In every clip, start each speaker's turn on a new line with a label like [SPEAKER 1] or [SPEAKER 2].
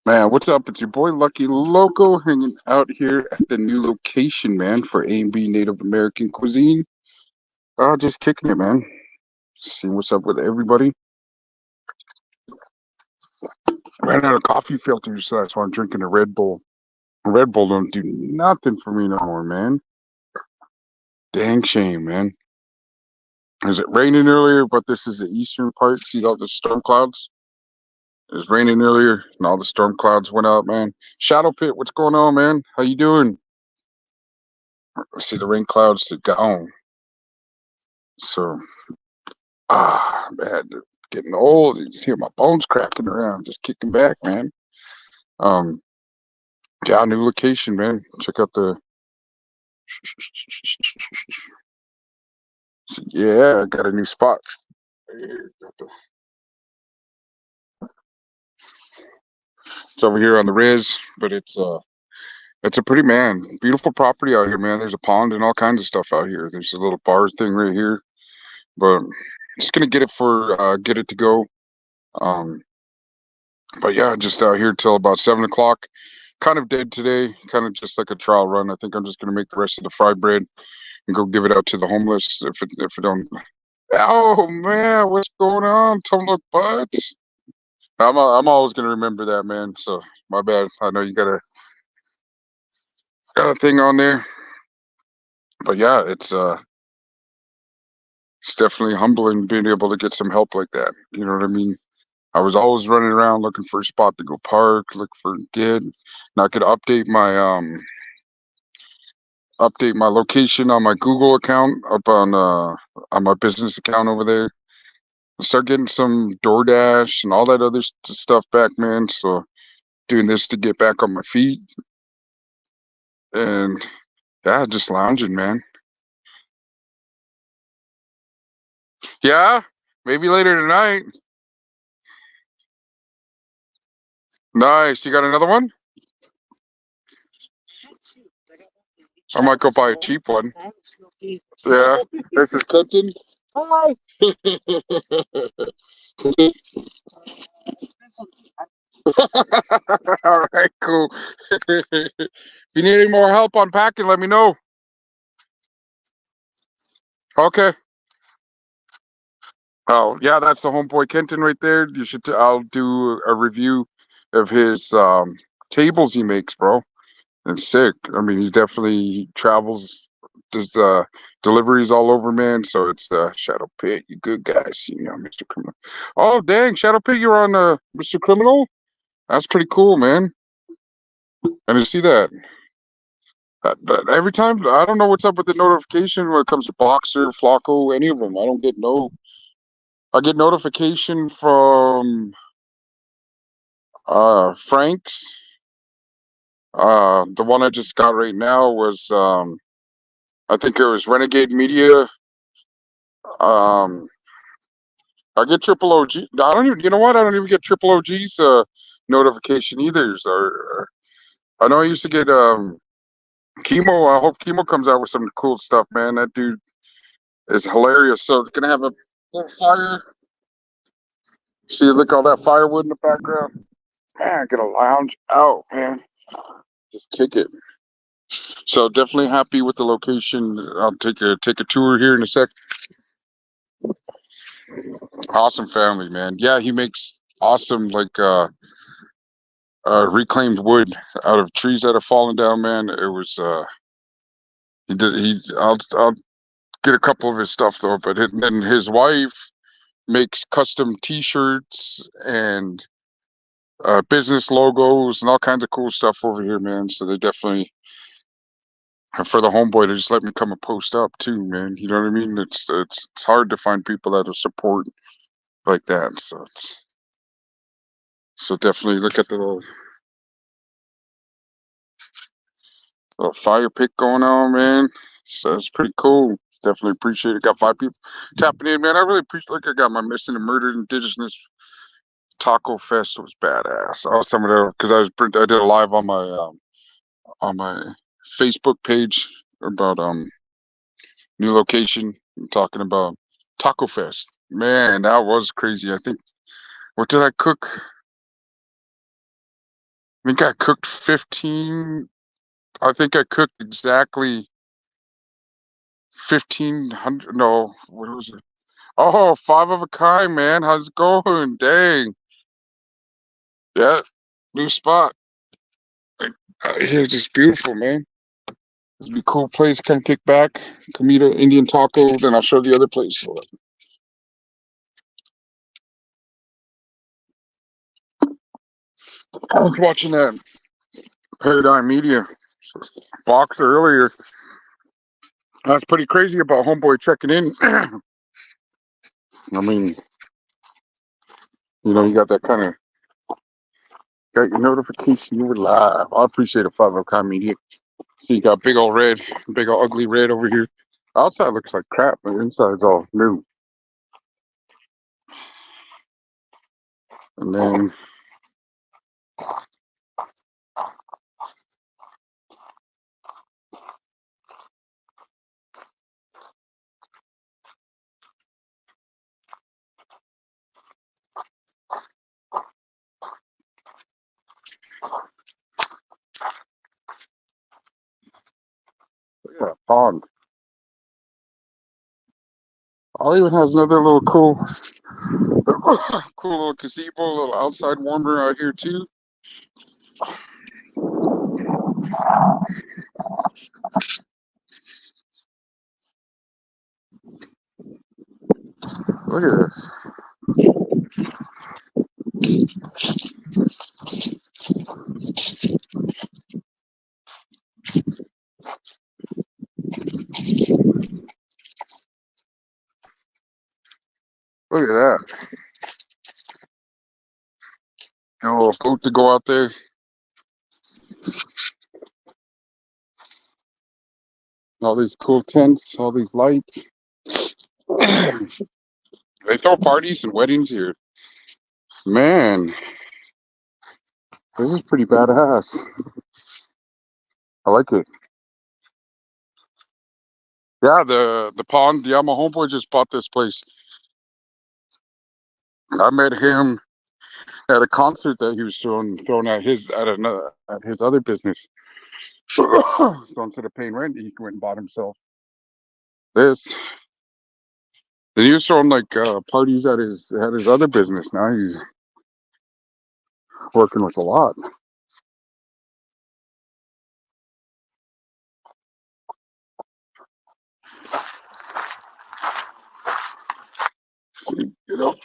[SPEAKER 1] Man, what's up? It's your boy Lucky Loco hanging out here at the new location, man, for A&B Native American cuisine. Just kicking it, man. Seeing what's up with everybody. Ran out of coffee filters, so that's why I'm drinking a Red Bull. Red Bull don't do nothing for me no more, man. Dang shame, man. Is it raining earlier? But this is the eastern part. See all the storm clouds? It was raining earlier, and all the storm clouds went out, man. Shadow Pit, what's going on, man? How you doing? I see the rain clouds are gone. So man, getting old. You just hear my bones cracking around, just kicking back, man. Um, yeah, new location, man. Check out the. Yeah, I got a new spot. It's over here on the Riz, but it's a pretty beautiful property out here, man. There's a pond and all kinds of stuff out here. There's a little bar thing right here, but just gonna get it to go. Um, but yeah, just out here till about 7 o'clock. Kind of dead today, kind of just like a trial run. I think I'm just gonna make the rest of the fry bread and go give it out to the homeless if it don't. Oh man, what's going on, Tom Look Butts? I'm always gonna remember that, man. So my bad. I know you got a thing on there, but yeah, it's definitely humbling being able to get some help like that. You know what I mean? I was always running around looking for a spot to go park, look for kid. And I could update my location on my Google account up on my business account over there. Start getting some DoorDash and all that other stuff back, man. So doing this to get back on my feet and yeah, just lounging, man. Yeah, maybe later tonight. Nice. You got another one? I might go buy a cheap one. Yeah. This is Clinton. Hi. All right, cool. If you need any more help unpacking, let me know. Okay. Oh, yeah, that's the homeboy Kenton right there. I'll do a review of his tables he makes, bro. It's sick. I mean, he definitely travels, does deliveries all over, man. So it's Shadow Pit. You good guys, Mr. Criminal. Oh, dang, Shadow Pit, you're on Mr. Criminal. That's pretty cool, man. I didn't see that. But every time, I don't know what's up with the notification when it comes to Boxer, Flocko, any of them. I don't get no. I get notification from Frank's. The one I just got right now was I think it was Renegade Media. Um, I get triple OG. I don't even. You know what? I don't even get triple OG's notification either. I know I used to get Chemo. I hope Chemo comes out with some cool stuff, man. That dude is hilarious. So it's gonna have a little fire. See, look all that firewood in the background. Man, gonna lounge out, man. Just kick it. So definitely happy with the location. I'll take a tour here in a sec. Awesome family, man. Yeah, he makes awesome reclaimed wood out of trees that have fallen down, man. It was I'll get a couple of his stuff though, but then his wife makes custom T-shirts and business logos and all kinds of cool stuff over here, man. So they definitely for the homeboy to just let me come and post up too, man. You know what I mean? It's hard to find people that will support like that. So definitely look at the little fire pit going on, man. So it's pretty cool. Definitely appreciate it. Got 5 people tapping in, man. I really appreciate. Like I got my missing and murdered indigenous taco fest was badass. I was some of the because I did a live on my Facebook page about new location talking about taco fest. Man, that was crazy. I think what did I cook? think I cooked 15. I think I cooked exactly 1,500. No, what was it? Oh, five of a kind, man. How's it going? Dang. Yeah, new spot. Here's just beautiful, man. It'd be a cool place. Come kick back, come eat an Indian taco, then I'll show the other place. I was watching that Paradigm Media box earlier. That's pretty crazy about Homeboy checking in. I mean, you got that kind of got your notification. You were live. I appreciate a 5 Media. So you got big old red, big old ugly red over here. Outside looks like crap, but inside's all new. And then look at that pond. Oh, even has another little cool, cool little gazebo, little outside warmer out here too. Look at this. Look at that. Got a little boat to go out there. All these cool tents, all these lights. They throw parties and weddings here. Man, this is pretty badass. I like it. Yeah, the pond. Yeah, my homeboy just bought this place. I met him at a concert that he was throwing at his other business. So instead of paying rent, he went and bought himself this. Then he was throwing like parties at his other business. Now he's working with a lot. You know.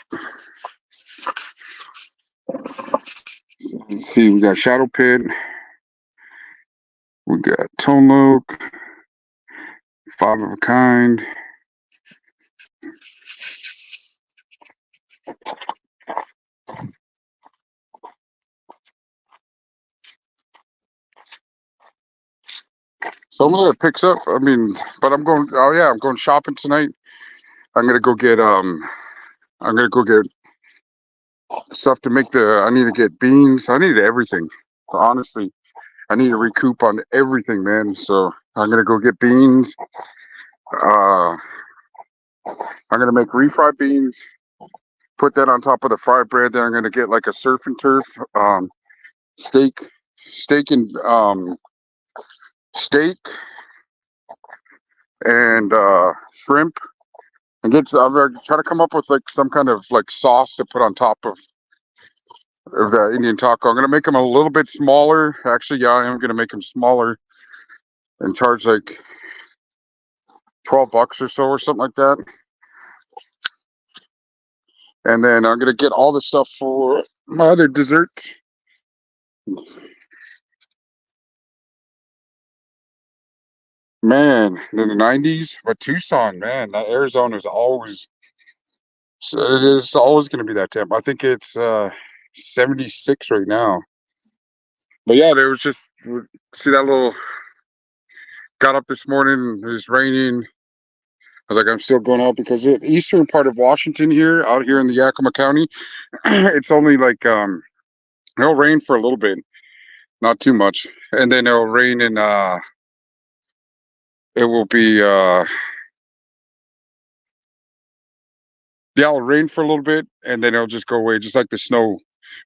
[SPEAKER 1] Let's see, we got Shadow Pit, we got Tone Oak, Five of a Kind. Some of that picks up. I mean, but I'm going. Oh yeah, I'm going shopping tonight. I'm gonna go get I'm gonna go get stuff to make the. I need to get beans. I need everything. Honestly, I need to recoup on everything, man. So I'm gonna go get beans. Uh, I'm gonna make refried beans. Put that on top of the fried bread. Then I'm gonna get like a surf and turf steak, and steak and shrimp. And I'm gonna try to come up with like some kind of like sauce to put on top of the Indian taco. I'm gonna make them a little bit smaller. Actually, yeah, I am gonna make them smaller and charge like $12 or so or something like that. And then I'm gonna get all the stuff for my other desserts. Man, in the '90s, but Tucson, man, that Arizona is always it's always gonna be that temp. I think it's 76 right now. But yeah, there was just see that little got up this morning, it was raining. I was like, I'm still going out because the eastern part of Washington here, out here in the Yakima County, it's only like it'll rain for a little bit, not too much, and then it'll rain and it will be yeah, it'll rain for a little bit and then it'll just go away, just like the snow.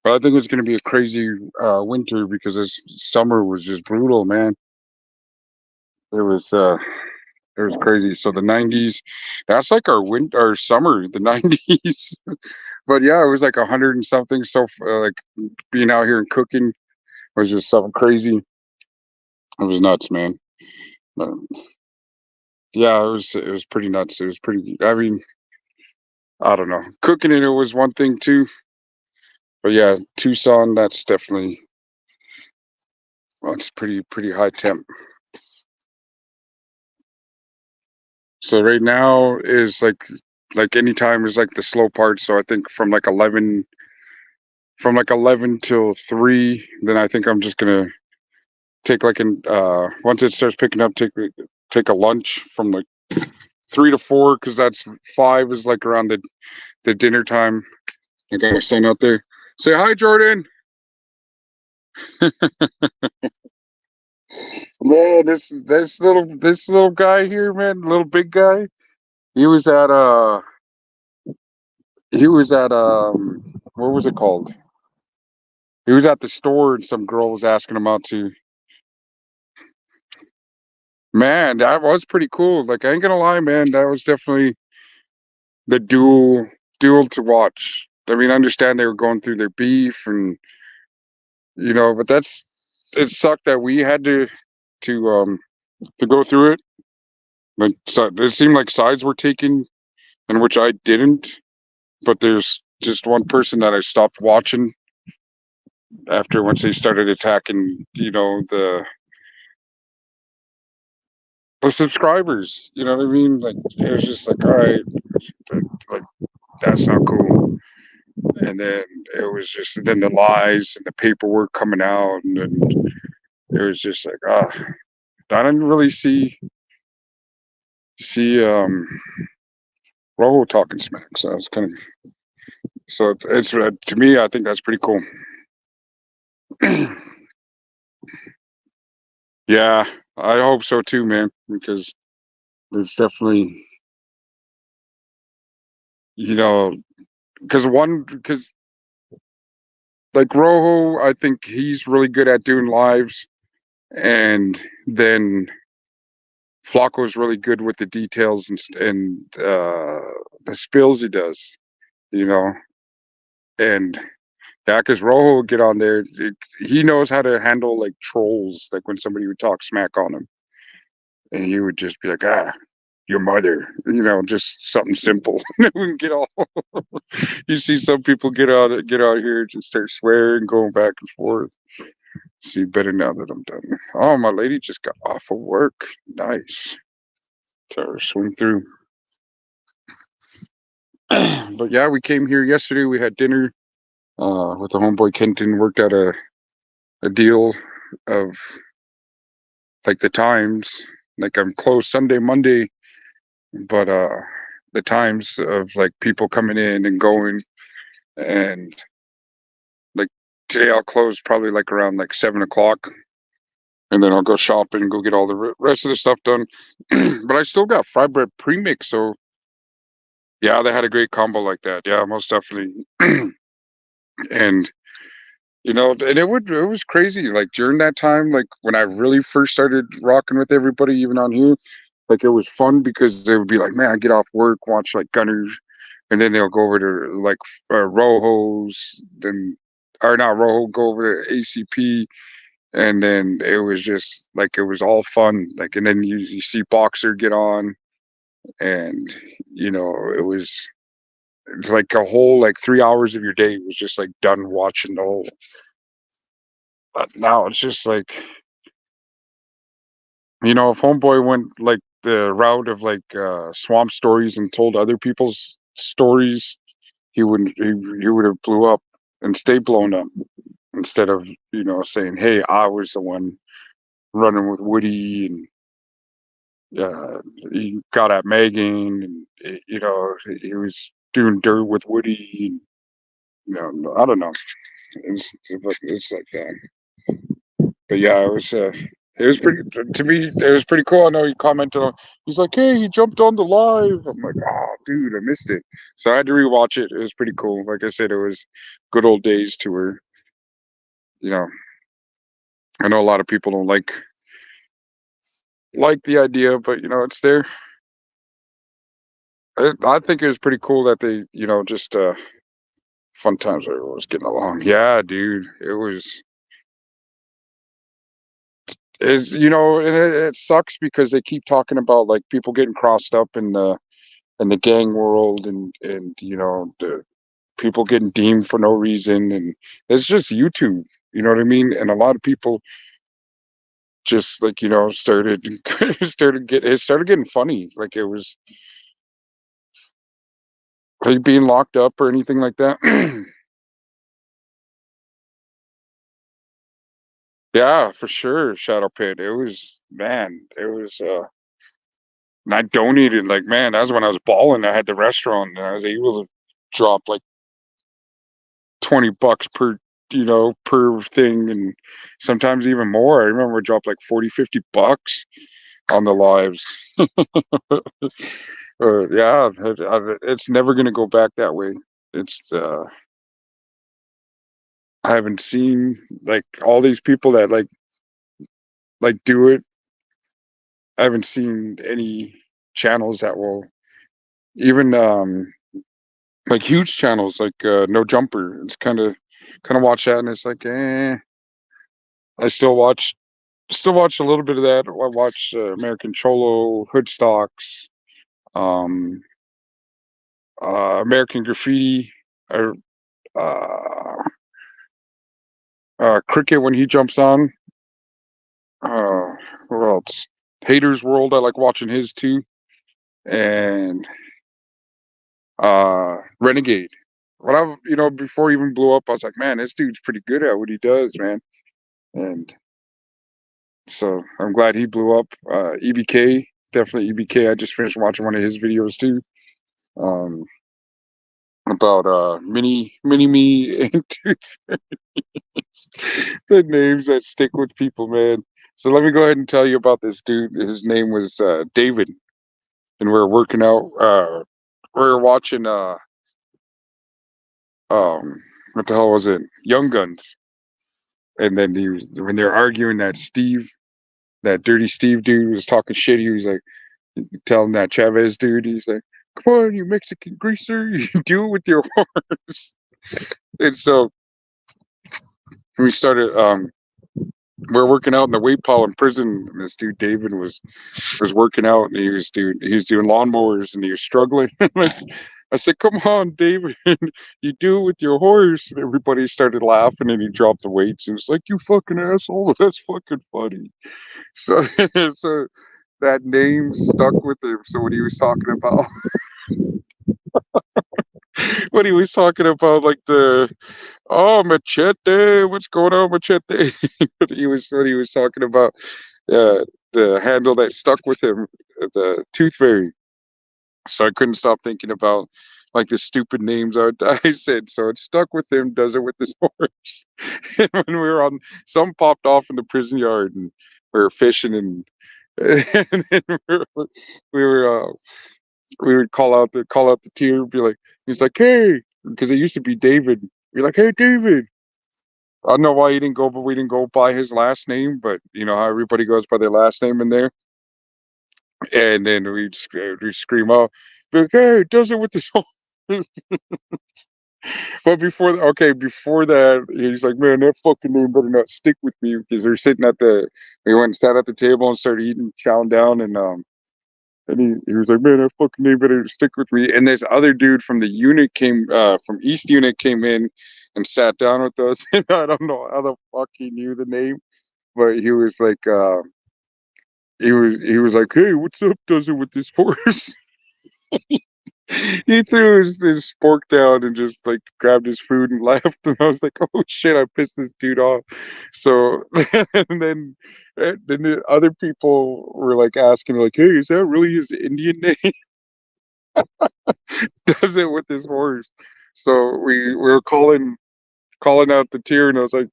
[SPEAKER 1] But I think it's going to be a crazy winter because this summer was just brutal, man. It was uh, it was crazy. So the 90s, that's like our summer, the 90s. But yeah, it was like 100 and something. So like being out here and cooking was just something crazy. It was nuts, man. But, yeah, it was pretty nuts. It was pretty. I mean, I don't know. Cooking it was one thing too, but yeah, Tucson. That's definitely. Well, it's pretty high temp. So right now is like any time is like the slow part. So I think from like 11 till 3, then I think I'm just gonna take like an once it starts picking up, take a lunch from like 3 to 4 because that's 5 is like around the dinner time. I got my son out there. Say hi, Jordan. Man, this little guy here, man, little big guy. He was at uh he was at what was it called? He was at the store and some girl was asking him out to. Man, that was pretty cool. Like I ain't gonna lie, man, that was definitely the duel to watch. I mean, I understand they were going through their beef and but it sucked that we had to go through it. But so, it seemed like sides were taken, in which I didn't. But there's just one person that I stopped watching after once they started attacking, the subscribers. You know what I mean? Like it was just like, all right, like that's not cool. And then it was just then the lies and the paperwork coming out, and then it was just like, I didn't really see Rojo talking smack. So it's kind of it's to me, I think that's pretty cool. Yeah, I hope so too, man, because it's definitely you know because like Rojo, I think he's really good at doing lives, and then Flacco's really good with the details and the spills he does, you know, and yeah, because Rojo would get on there, he knows how to handle like trolls, like when somebody would talk smack on him, and he would just be like, your mother, just something simple. We get all you see some people get out here and just start swearing, going back and forth. See, better now that I'm done. Oh, my lady just got off of work. Nice. Tell her to swing through. But yeah, we came here yesterday. We had dinner with the homeboy Kenton. Worked out a deal of like the times. Like I'm closed Sunday, Monday, but the times of like people coming in and going, and like today I'll close probably like around like 7 o'clock, and then I'll go shopping and go get all the rest of the stuff done. But I still got fried bread premix, so yeah, they had a great combo like that. Yeah, most definitely. And and it was crazy. Like during that time, like when I really first started rocking with everybody, even on here, like it was fun because they would be like, "Man, I get off work, watch like Gunners," and then they'll go over to like Rojos, then or not Rojo, go over to ACP, and then it was just like it was all fun. Like, and then you see Boxer get on, and it was it's like a whole like 3 hours of your day was just like done watching the whole. But now it's just like if Homeboy went like the route of like swamp stories and told other people's stories, he would have blew up and stayed blown up instead of saying, "Hey, I was the one running with Woody and he got at Megan and he was doing dirt with Woody." And, I don't know. It's like that. But yeah, it was. It was pretty to me. It was pretty cool. I know he commented on. He's like, "Hey, he jumped on the live." I'm like, "Oh, dude, I missed it." So I had to rewatch it. It was pretty cool. Like I said, it was good old days to where you know. I know a lot of people don't like the idea, but it's there. I think it was pretty cool that they just fun times where everyone was getting along. Yeah, dude, it was. And it sucks because they keep talking about like people getting crossed up in the gang world and the people getting deemed for no reason, and it's just YouTube. You know what I mean? And a lot of people just like started started getting funny. Like it was like being locked up or anything like that. Yeah, for sure. Shadow Pit. It was man. It was. And I donated like man. That was when I was balling. I had the restaurant and I was able to drop like $20 per thing, and sometimes even more. I remember I dropped like 40, $50 on the lives. Yeah, it's never gonna go back that way. It's I haven't seen like all these people that like do it. I haven't seen any channels that will even like huge channels like No Jumper. It's kind of watch that and it's like I still watch a little bit of that. I watch American Cholo, Hoodstocks, um, American Graffiti, or uh, Cricket when he jumps on. What else? Haters World. I like watching his too, and Renegade. When before he even blew up, I was like, man, this dude's pretty good at what he does, man. And so I'm glad he blew up. EBK, definitely EBK. I just finished watching one of his videos too. Um, about mini me and the names that stick with people, man. So let me go ahead and tell you about this dude. His name was David, and we were working out. We were watching um what the hell was it? Young Guns, and then when they were arguing that dirty Steve dude was talking shit. He was like telling that Chavez dude, he's like, "Come on, you Mexican greaser, you do it with your horse." And so we started. We're working out in the weight pile in prison. And this dude David was working out, and he was doing lawnmowers, and he was struggling. I said, "Come on, David, you do it with your horse." And everybody started laughing, and he dropped the weights. And it's like, "You fucking asshole, that's fucking funny." So, so that name stuck with him. So when he was talking about like oh, Machete, what's going on, Machete? When he was talking about the handle that stuck with him, the Tooth Fairy. So I couldn't stop thinking about like the stupid names I said. So it stuck with him. Does it with his horse? And when we were on, some popped off in the prison yard, and we were fishing, and then we were we would call out the tier, be like, he's like, "Hey," because it used to be David. Be like, "Hey, David." I don't know why he didn't go, but we didn't go by his last name. But you know how everybody goes by their last name in there, and then we'd scream out, be like, "Hey, it does it with this whole." But before that, he's like, "Man, that fucking name better not stick with me," because they're sitting we went and sat at the table and started eating, chowing down, and he was like, "Man, that fucking name better stick with me." And this other dude from the unit from East Unit came in and sat down with us. And I don't know how the fuck he knew the name, but he was like, "Hey, what's up? Does it with this horse?" He threw his fork down and just like grabbed his food and left. And I was like, "Oh shit, I pissed this dude off." So and then the other people were like asking like, "Hey, is that really his Indian name?" Does it with his horse. So we were calling out the tier, and I was like,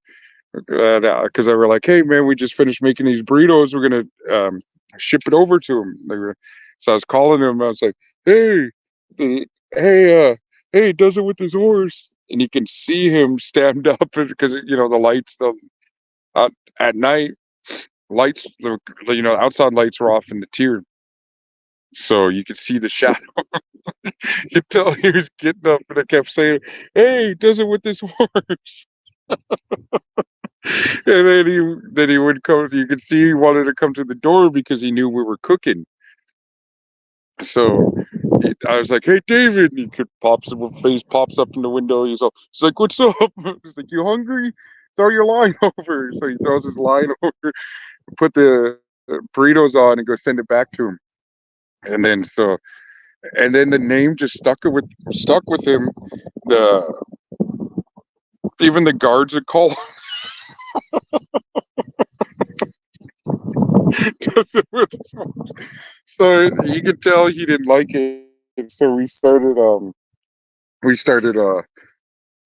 [SPEAKER 1] because they were like, "Hey man, we just finished making these burritos. We're gonna ship it over to them." So I was calling him. I was like, "Hey, hey, hey, does it with his horse?" And you can see him stand up because the lights, out at night, lights, outside lights were off in the tier, so you could see the shadow. You could tell he was getting up, and I kept saying, "Hey, does it with his horse?" And then he would come. You could see he wanted to come to the door because he knew we were cooking. So I was like, "Hey, David!" And his face pops up in the window. He's like, "What's up?" He's like, "You hungry? Throw your line over." So he throws his line over, put the burritos on, and go send it back to him. And then the name just stuck with him. The Even the guards would call so you could tell he didn't like it. So we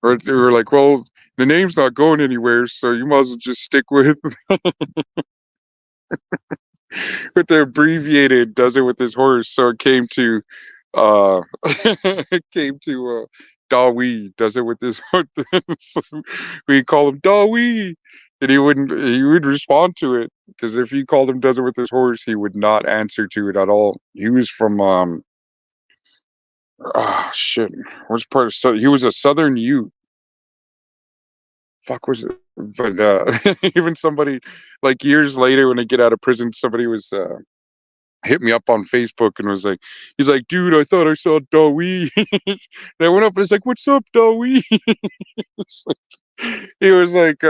[SPEAKER 1] were like, well, the name's not going anywhere, so you might as well just stick with the abbreviated "does it with his horse." So it came to it came to Dawi, does it with his horse. So we call him Dawi, and he would respond to it, because if you called him "does it with his horse," he would not answer to it at all. He was from shit, which part of he was a Southern Ute. Fuck was it? But even somebody, like, years later when I get out of prison, somebody was hit me up on Facebook and was like, he's like, "Dude, I thought I saw Dawi." And I went up and it's like, "What's up, Dawi?" He was like,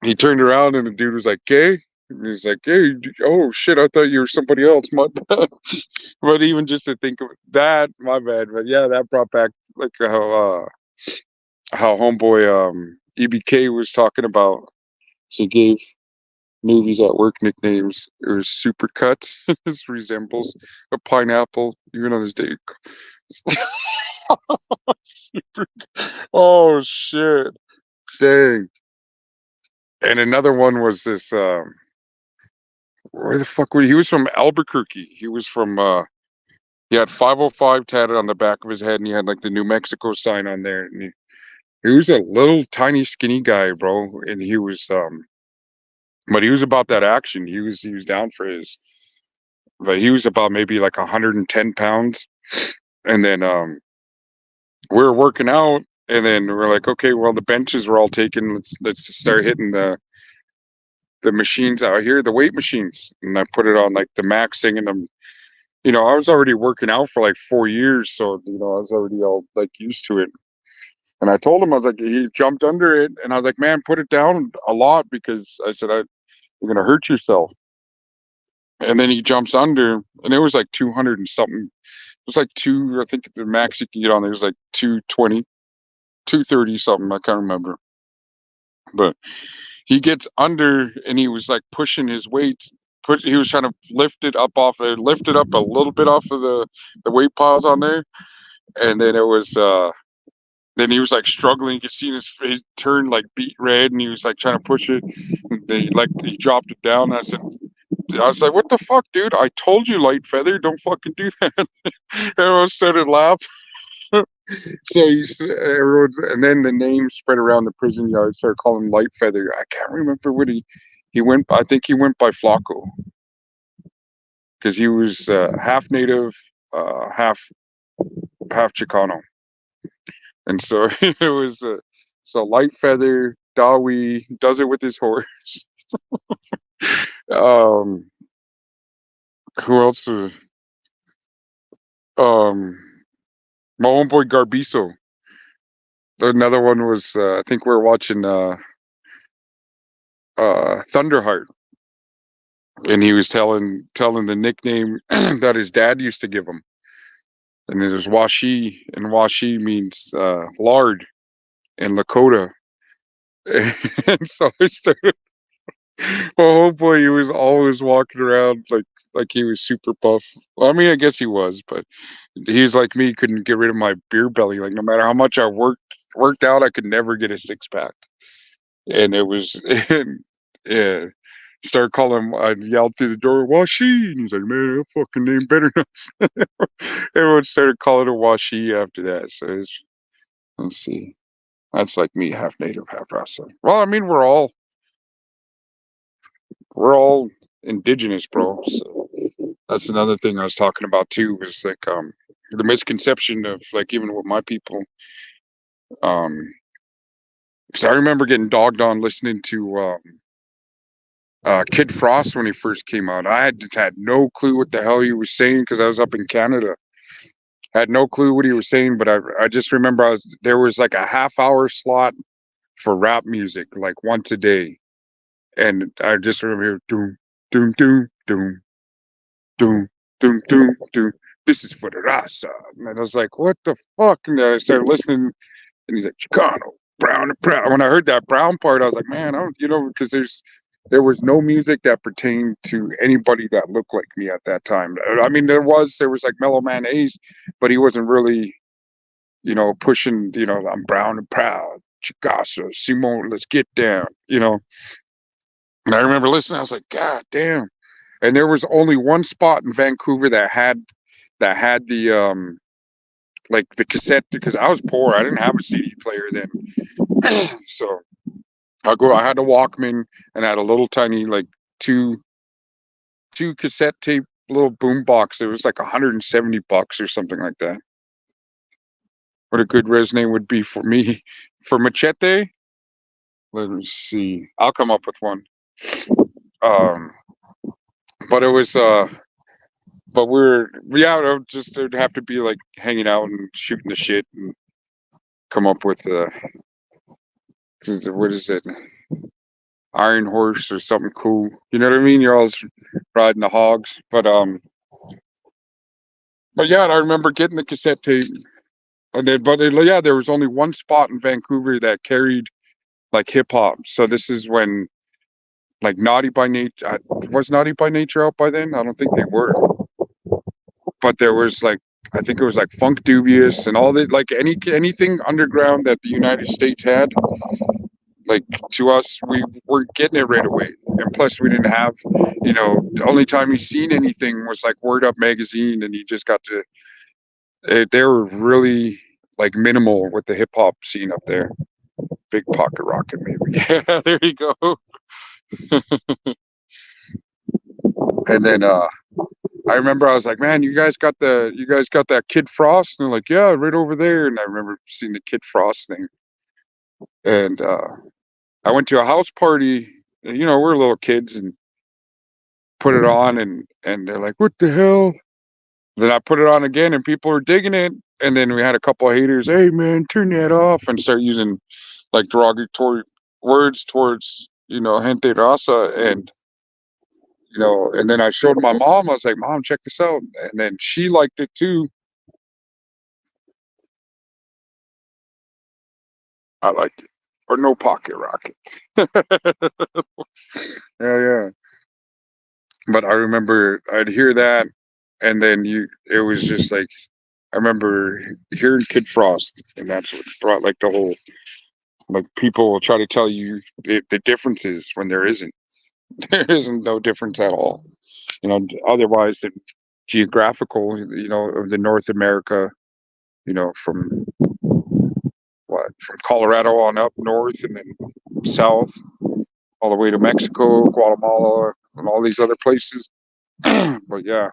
[SPEAKER 1] he turned around and the dude was like, "Gay?" And he's like, "Hey, oh shit, I thought you were somebody else, my bad." But even just to think of that, my bad. But yeah, that brought back like how homeboy EBK was talking about. So he gave movies at work nicknames. It was Supercuts. This resembles a pineapple, even on his day. Super. Oh shit! Dang. And another one was this. Where the fuck he was from? Albuquerque. He was from. He had 505 tatted on the back of his head, and he had like the New Mexico sign on there. And he was a little tiny skinny guy, bro. And he was but he was about that action. He was down for his. But he was about maybe like 110 pounds. And then we were working out, and then we're like, okay, well, the benches were all taken. Let's just start hitting the machines out here, the weight machines. And I put it on like the max thing, and I was already working out for like 4 years, so I was already all like used to it. And I told him, I was like, he jumped under it, and I was like, man, put it down a lot, because I said, you're gonna hurt yourself. And then he jumps under, and it was like 200 and something. It was like I think the max you can get on there is like 220, 230 something. I can't remember. But he gets under, and he was like pushing his weights. He was trying to lift it up a little bit off of the weight piles on there. And then then he was like struggling. You could see his face turn like beet red, and he was like trying to push it. And he dropped it down. And I was like, "What the fuck, dude? I told you, light feather, don't fucking do that." Everyone started laughing. So everyone, and then the name spread around the prison yard. Started calling him Light Feather. I can't remember what he went. I think he went by Flacco, because he was half native, half Chicano, and so it was. So Light Feather, Dawi does it with his horse. um, who else? Um, my homeboy Garbiso. Another one was I think we were watching Thunderheart, and he was telling the nickname that his dad used to give him, and it was Washi, and Washi means lard in Lakota. And so I started. Oh boy, he was always walking around like he was super buff. Well, I mean, I guess he was, but he was like me, couldn't get rid of my beer belly. Like no matter how much I worked out, I could never get a six pack. and it was, and, yeah, started calling. I yelled through the door, "Washi!" And he's like, "Man, that fucking name better not." Everyone started calling her Washi after that. So it's, let's see, that's like me, half native, half Rasta. Well, I mean, we're all indigenous, bro. So that's another thing I was talking about too. Was like the misconception of like even with my people. Um, because I remember getting dogged on listening to Kid Frost when he first came out. I had no clue what the hell he was saying because I was up in Canada. I had no clue what he was saying, but I just remember there was like a half-hour slot for rap music like once a day, and I just remember doom doom doom doom doom doom doom doom. This is for the Rasa, and I was like, what the fuck? And I started listening, and he's like, Chicano, brown and proud. When I heard that brown part, I was like, man, I don't, because there was no music that pertained to anybody that looked like me at that time. I mean, there was like Mellow Man Ace, but he wasn't really, pushing, I'm brown and proud, Chicasa, Simone, let's get down, And I remember listening, I was like, God damn. And there was only one spot in Vancouver that had the like the cassette, because I was poor. I didn't have a CD player then. So I had a Walkman, and I had a little tiny like two cassette tape little boom box. It was like $170 or something like that. What a good res name would be for me. For Machete, let me see. I'll come up with one. Um, but it was but it'd have to be like hanging out and shooting the shit and come up with what is it? Iron Horse or something cool. You know what I mean? You're always riding the hogs. But yeah, I remember getting the cassette tape. And then, yeah, there was only one spot in Vancouver that carried like hip hop. So this is when like Naughty by Nature was Naughty by Nature out by then. I don't think they were, but there was like, I think it was like Funk Dubious and all that, like anything underground that the United States had. Like to us, we were getting it right away, and plus we didn't have, the only time you seen anything was like Word Up magazine, and you just got to. They were really like minimal with the hip hop scene up there. Big Pocket Rocket, maybe. Yeah, there you go. And then I remember I was like, man, you guys got that Kid Frost, and they're like, yeah, right over there. And I remember seeing the Kid Frost thing, and I went to a house party. We're little kids and put it on, and they're like, what the hell? Then I put it on again, and people were digging it. And then we had a couple of haters. Hey man, turn that off, and start using like derogatory words towards gente raza, and then I showed my mom. I was like, Mom, check this out, and then she liked it too. I liked it, or no pocket rocket. Yeah, yeah. But I remember I'd hear that, and then it was just like I remember hearing Kid Frost, and that's what brought like the whole, like, people will try to tell you the differences when there isn't. There isn't no difference at all. Otherwise the geographical, of the North America, from from Colorado on up north, and then south all the way to Mexico, Guatemala, and all these other places. But yeah,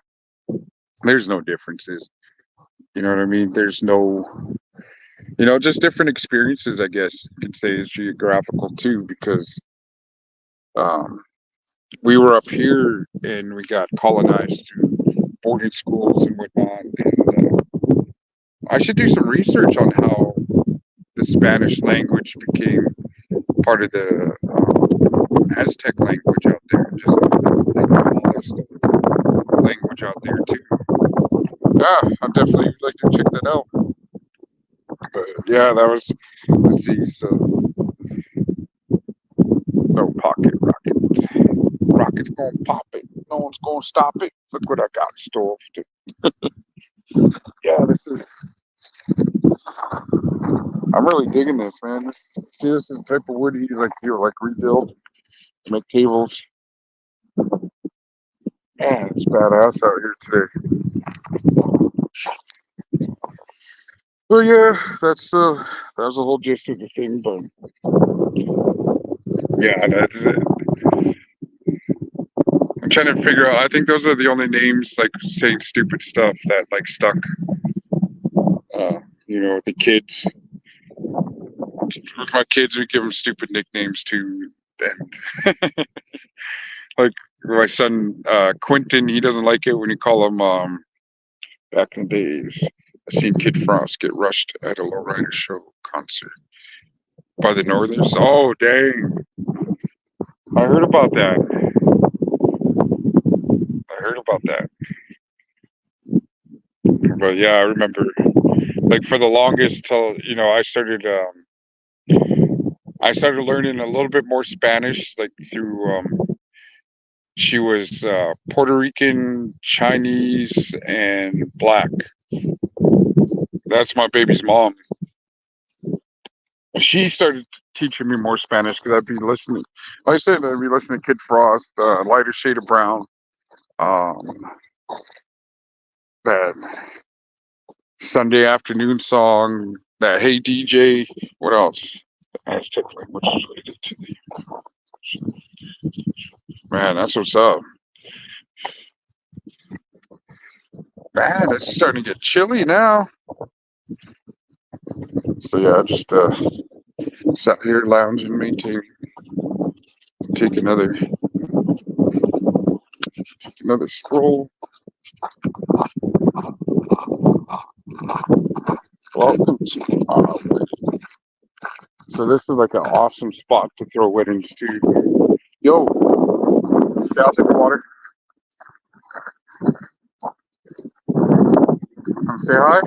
[SPEAKER 1] there's no differences. You know what I mean? There's no, just different experiences, I guess you could say, is geographical too, because um, we were up here and we got colonized through boarding schools and whatnot. And I should do some research on how the Spanish language became part of the Aztec language out there, just language out there too. Yeah, I'd definitely like to check that out. But yeah, that was these no pocket rocket. Rocket's gonna pop it. No one's gonna stop it. Look what I got in store. Yeah, this is I'm really digging this, man. This is the type of wood you like rebuild, make tables. Man, it's badass out here today. Well, yeah, that was the whole gist of the thing. But yeah, I'm trying to figure out. I think those are the only names like saying stupid stuff that like stuck. The kids. With my kids, we give them stupid nicknames too. And like my son Quentin, he doesn't like it when you call him. Back in the days, I seen Kid Frost get rushed at a lowrider show concert by the Northers. Oh dang! I heard about that. I heard about that. But yeah, I remember. Like for the longest till I started learning a little bit more Spanish like through she was Puerto Rican, Chinese, and black. That's my baby's mom. She started teaching me more Spanish because I'd be listening. Like I said, I'd be listening to Kid Frost, Lighter Shade of Brown, um, that Sunday afternoon song, that Hey DJ. What else? Aztec language is related to the man. That's what's up. Man, it's starting to get chilly now. So yeah, I just sat here lounging, maintaining, take another stroll. Welcome to So this is like an awesome spot to throw weddings to. Yo, yeah, I'll take the water. Come say hi.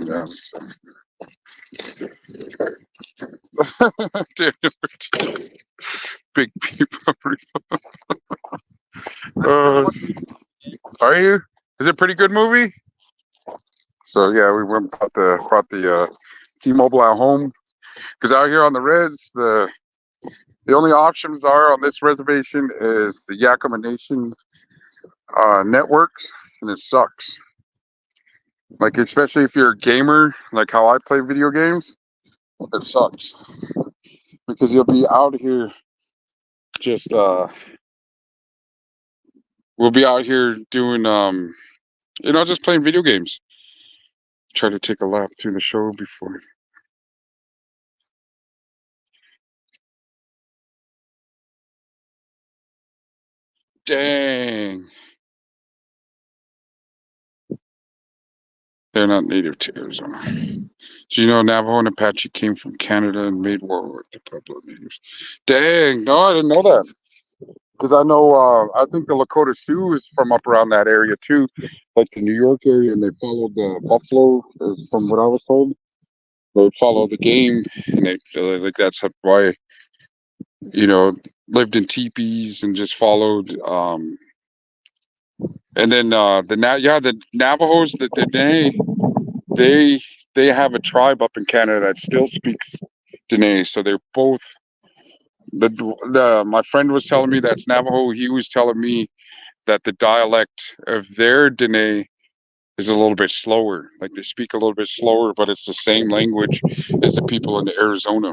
[SPEAKER 1] Yes. Big people. Are you? Is it a pretty good movie? So yeah, we went brought the T-Mobile at home because out here on the Reds, the only options are on this reservation is the Yakima Nation network, and it sucks. Like especially if you're a gamer, like how I play video games, it sucks because you'll be out here just we'll be out here doing just playing video games. Try to take a lap through the show before. Dang. They're not native to Arizona. Did you know Navajo and Apache came from Canada and made war with the Pueblo natives? Dang, no, I didn't know that. Because I know, I think the Lakota Sioux is from up around that area too, like the New York area, and they followed the buffalo, from what I was told. They follow the game, and like that's why lived in teepees and just followed. And then the Navajos, they they have a tribe up in Canada that still speaks Dene. So they're both my friend was telling me that's Navajo. He was telling me that the dialect of their Dene is a little bit slower. Like they speak a little bit slower, but it's the same language as the people in Arizona.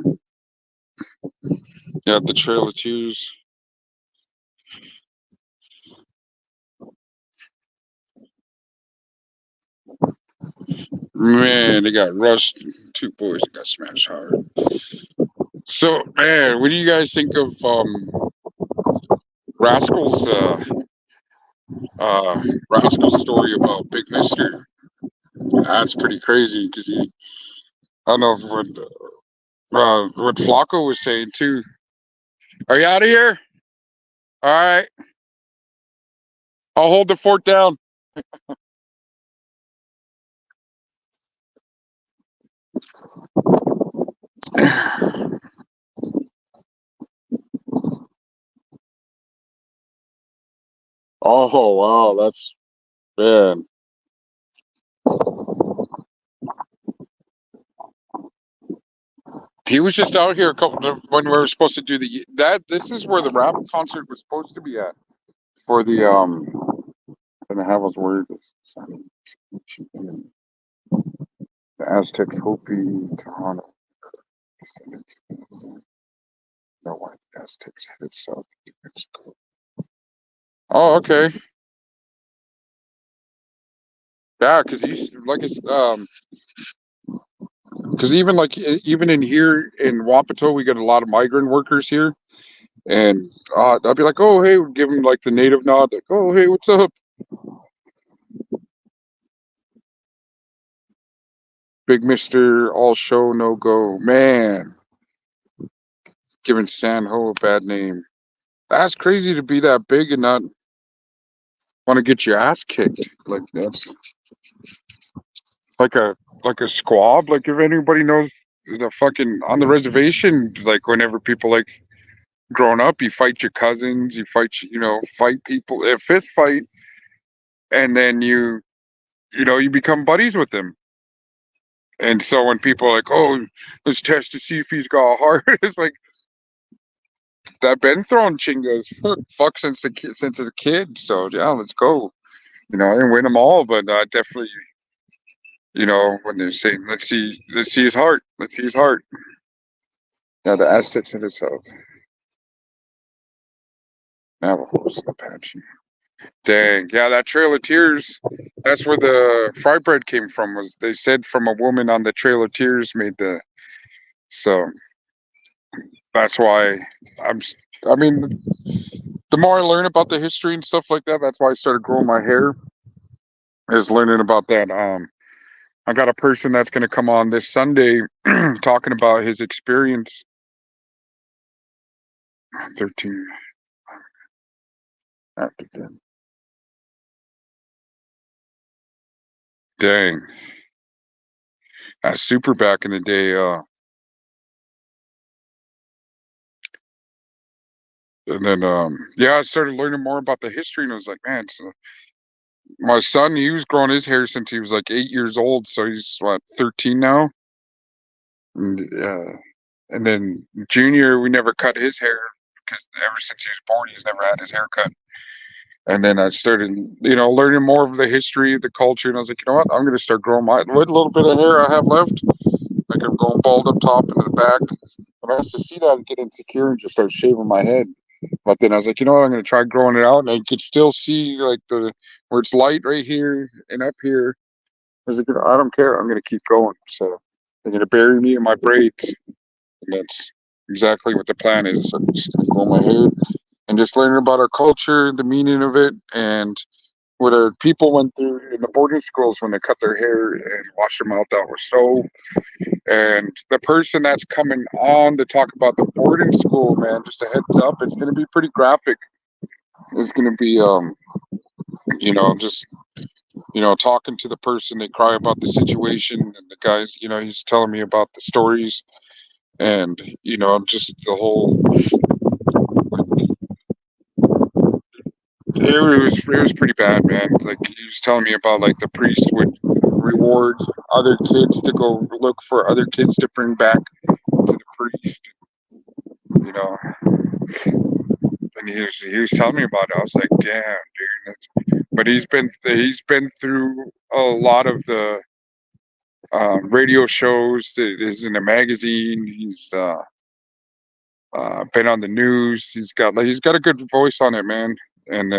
[SPEAKER 1] Yeah, the Trail of Tears. Man, they got rushed. Two boys that got smashed hard. So, man, what do you guys think of Rascal's Rascal's story about Big Mister? That's pretty crazy because I don't know if what Flacco was saying too. Are you out of here? All right, I'll hold the fort down. Oh wow, that's man. He was just out here a couple when we were supposed to do the that. This is where the rap concert was supposed to be at for the and the Havel's word. The Aztecs, Hopi, Tejano. No, why the Aztecs headed south to Mexico. Oh, okay. Yeah, because he's like it's because even like even in here in Wapato, we get a lot of migrant workers here, and I'll be like, oh hey, give him like the native nod, like, oh hey, what's up, Big Mister, all show no go, man, giving San Ho a bad name. That's crazy to be that big and not want to get your ass kicked. Like that's like a squab. Like if anybody knows the fucking on the reservation, like whenever people like growing up, you fight your cousins, you fight fight people, a fist fight, and then you become buddies with them. And so when people are like, oh, let's test to see if he's got a heart, it's like that been throwing chingas fuck since a kid. So yeah, let's go. I didn't win them all, but definitely, when they're saying, let's see his heart, let's see his heart. Yeah, the Aztecs in the south, Navajos, Apache. Dang, yeah, that Trail of Tears. That's where the fry bread came from. Was they said from a woman on the Trail of Tears made the. So that's why I'm. I mean, the more I learn about the history and stuff like that, that's why I started growing my hair. Is learning about that. I got a person that's going to come on this Sunday talking about his experience. 13 after 10. Dang, that's super back in the day. And then yeah, I started learning more about the history, and I was like, man, my son, he was growing his hair since he was like 8 years old, so he's what 13 now. And and then Junior, we never cut his hair because ever since he was born, he's never had his hair cut. And then I started, learning more of the history, the culture, and I was like, you know what, I'm gonna start growing my what little bit of hair I have left. Like I'm going bald up top and in the back. But I used to see that and get insecure and just start shaving my head. But then I was like, you know what? I'm gonna try growing it out, and I could still see like the where it's light right here and up here. I was like, I don't care. I'm gonna keep going. So they're gonna bury me in my braids, and that's exactly what the plan is. I'm just gonna grow my hair and just learn about our culture, the meaning of it, and what our people went through in the boarding schools when they cut their hair and washed their mouth out with soap. And the person that's coming on to talk about the boarding school, man, just a heads up, it's going to be pretty graphic. It's going to be, just, talking to the person. They cry about the situation. And the guys, he's telling me about the stories. And, just the whole, it was pretty bad, man. Like, he was telling me about, like, the priest would reward other kids to go look for other kids to bring back to the priest, you know. And he was telling me about it. I was like, damn, dude. But he's been through a lot of the radio shows. He's in a magazine. He's been on the news. He's got a good voice on it, man. And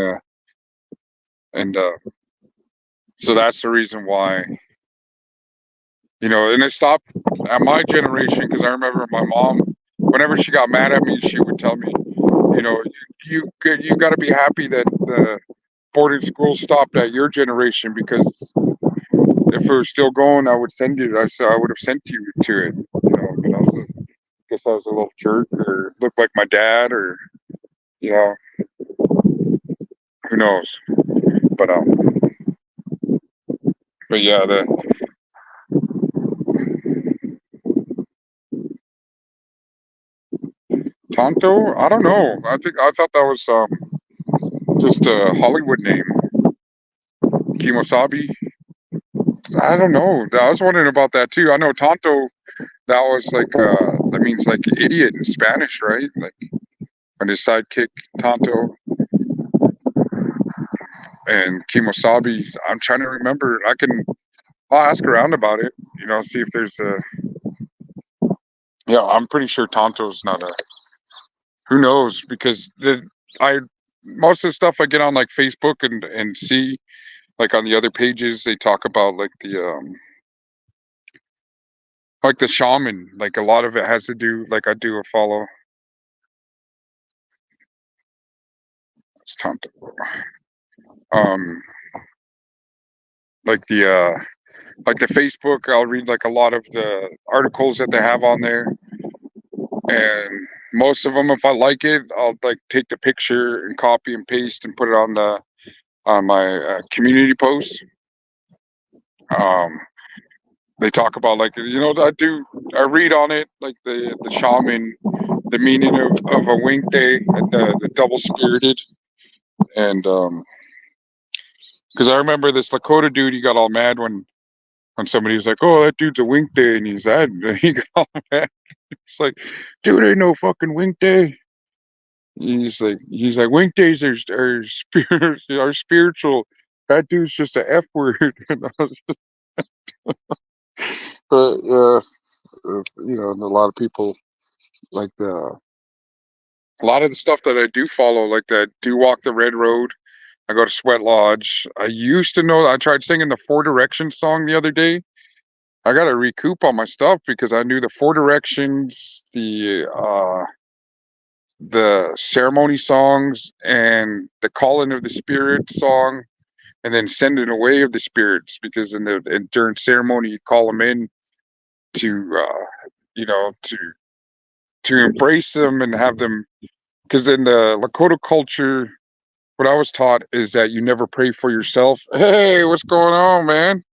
[SPEAKER 1] so that's the reason why. And it stopped at my generation because I remember my mom, whenever she got mad at me, she would tell me, you got to be happy that the boarding school stopped at your generation because if it was still going, I would send you. I said I would have sent you to it. But guess I was a little jerk or looked like my dad or you know, who knows. But but yeah, the Tonto. I don't know. I thought that was Just a Hollywood name. Kimosabi. I don't know. I was wondering about that too. I know Tonto. That was like that means like idiot in Spanish, right? Like when his sidekick Tonto and Kimosabi. I'm trying to remember. I'll ask around about it. See if there's a. Yeah, I'm pretty sure Tonto's not a. Who knows? Because I most of the stuff I get on like Facebook and see like on the other pages they talk about like the shaman. Like a lot of it has to do like I do a follow. It's Tonto. Um, like the Facebook. I'll read like a lot of the articles that they have on there, and most of them, if I like it, I'll like take the picture and copy and paste and put it on my community post. Um, they talk about like I read on it like the shaman, the meaning of a wink day and the double spirited, and because I remember this Lakota dude, he got all mad when somebody was like, "Oh, that dude's a wink day," and he's that he got all mad. It's like, dude, ain't no fucking wink day. He's like wink days are spiritual. That dude's just a F word. And I was but a lot of people like a lot of the stuff that I do follow, like that do walk the red road. I go to Sweat Lodge. I used to know. I tried singing the Four Directions song the other day. I got to recoup all my stuff because I knew the Four Directions, the ceremony songs, and the calling of the spirit song, and then sending away of the spirits. Because during ceremony, you call them in to to embrace them and have them. Because in the Lakota culture, what I was taught is that you never pray for yourself. Hey, what's going on, man?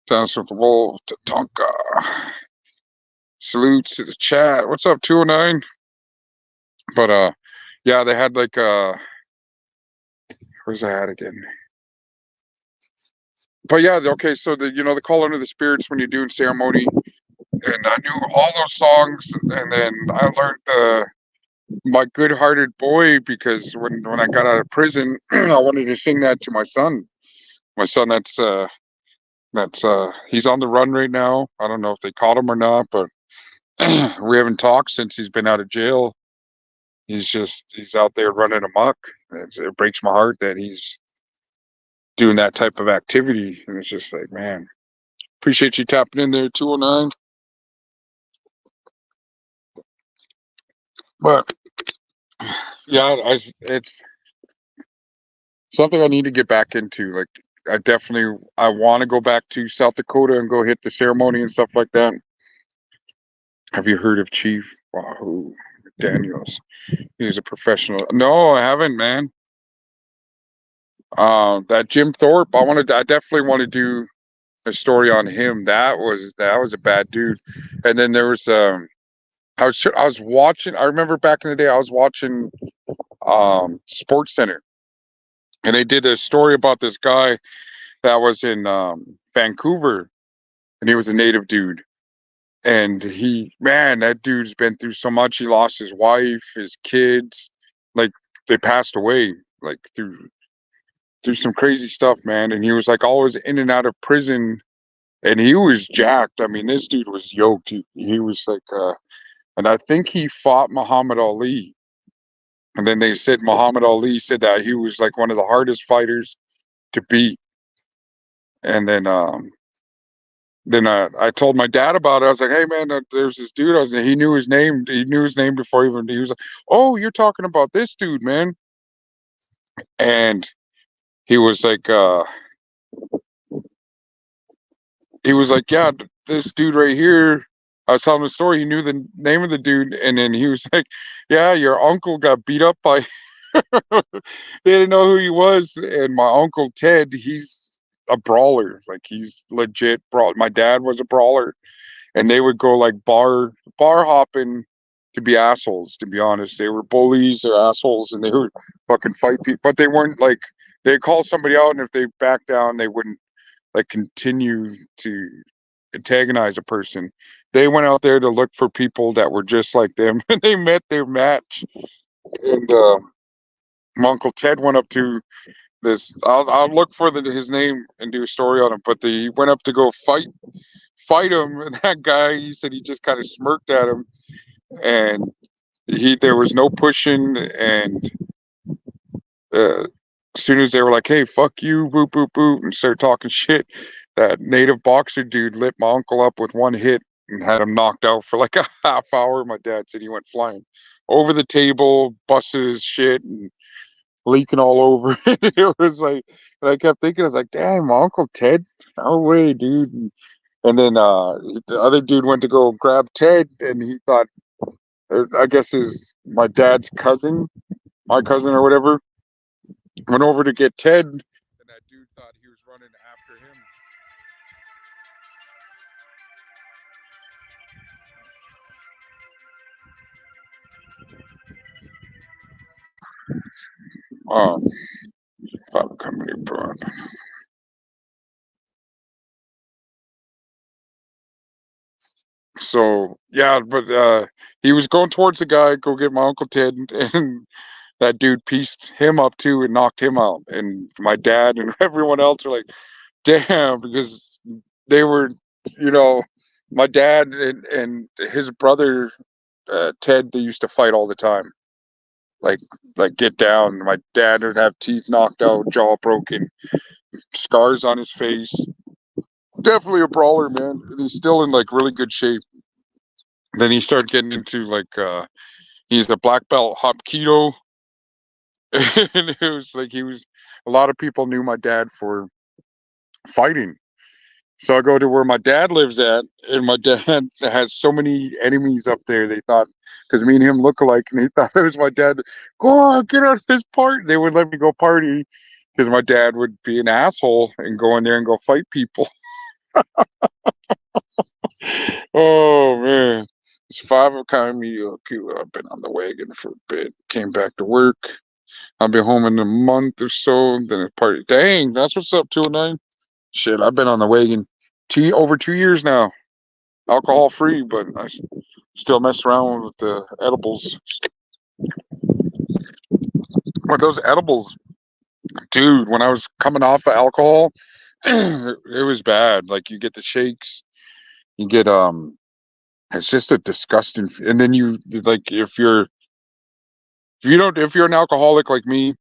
[SPEAKER 1] Sounds from the Wolf to Tonka. Salutes to the chat. What's up, 209? But yeah, they had like where's that at again? But yeah, okay, so the calling of the spirits when you're doing ceremony, and I knew all those songs, and then I learned my good-hearted boy because when I got out of prison, I wanted to sing that to my son. My son, that's he's on the run right now. I don't know if they caught him or not, but we haven't talked since he's been out of jail. He's out there running amok. It breaks my heart that he's doing that type of activity, and it's just like, man, appreciate you tapping in there, 209. But yeah, it's something I need to get back into. Like, I want to go back to South Dakota and go hit the ceremony and stuff like that. Have you heard of Chief Wahoo Daniels? He's a professional. No, I haven't, man. That Jim Thorpe, I definitely want to do a story on him. That was a bad dude. And then there was I was watching. I remember back in the day, I was watching Sports Center, and they did a story about this guy that was in Vancouver, and he was a native dude. And man, that dude's been through so much. He lost his wife, his kids, like they passed away, like through some crazy stuff, man. And he was like always in and out of prison, and he was jacked. I mean, this dude was yoked. He was like, and I think he fought Muhammad Ali. And then they said Muhammad Ali said that he was like one of the hardest fighters to beat. And then I told my dad about it. I was like, "Hey man, there's this dude." He knew his name. He knew his name before even he was like, "Oh, you're talking about this dude, man." And he was like, "Yeah, this dude right here." I was telling him the story. He knew the name of the dude, and then he was like, "Yeah, your uncle got beat up by." They didn't know who he was, and my uncle Ted, he's a brawler. Like he's legit brawl. My dad was a brawler, and they would go like bar hopping to be assholes. To be honest, they were bullies or assholes, and they would fucking fight people. But they weren't like they'd call somebody out, and if they back down, they wouldn't like continue to antagonize a person. They went out there to look for people that were just like them, and they met their match. And my Uncle Ted went up to this. I'll look for his name and do a story on him. But he went up to go fight him, and that guy, he said he just kind of smirked at him, and there was no pushing. And as soon as they were like, "Hey, fuck you, boop boop boop," and started talking shit, that native boxer dude lit my uncle up with one hit and had him knocked out for like a half hour. My dad said he went flying over the table, busted his shit, and leaking all over. It was like, and I kept thinking, I was like, "Damn, my Uncle Ted, no way, dude." And then the other dude went to go grab Ted, and he thought, I guess his my dad's cousin, my cousin or whatever, went over to get Ted, and that dude thought he was running after him. Um, thought company brought. So yeah, but he was going towards the guy, go get my Uncle Ted, and that dude pieced him up too and knocked him out. And my dad and everyone else are like, damn, because they were, you know, my dad and his brother Ted, they used to fight all the time. Like like get down. My dad would have teeth knocked out, jaw broken, scars on his face. Definitely a brawler, man. And he's still in like really good shape. Then he started getting into like he's a black belt Hapkido. And it was like he was a lot of people knew my dad for fighting. So I go to where my dad lives at, and my dad has so many enemies up there. They thought, because me and him look alike, and they thought it was my dad. Go on, get out of this party. They would let me go party because my dad would be an asshole and go in there and go fight people. Oh man, it's 5 of media. I've been on the wagon for a bit. Came back to work. I'll be home in a month or so. Then a party. Dang, that's what's up. 209. Shit, I've been on the wagon. Over 2 years now. Alcohol free, but I still mess around with the edibles. But those edibles, dude, when I was coming off of alcohol, it was bad. Like you get the shakes, you get it's just a disgusting. And then you like if you're an alcoholic like me,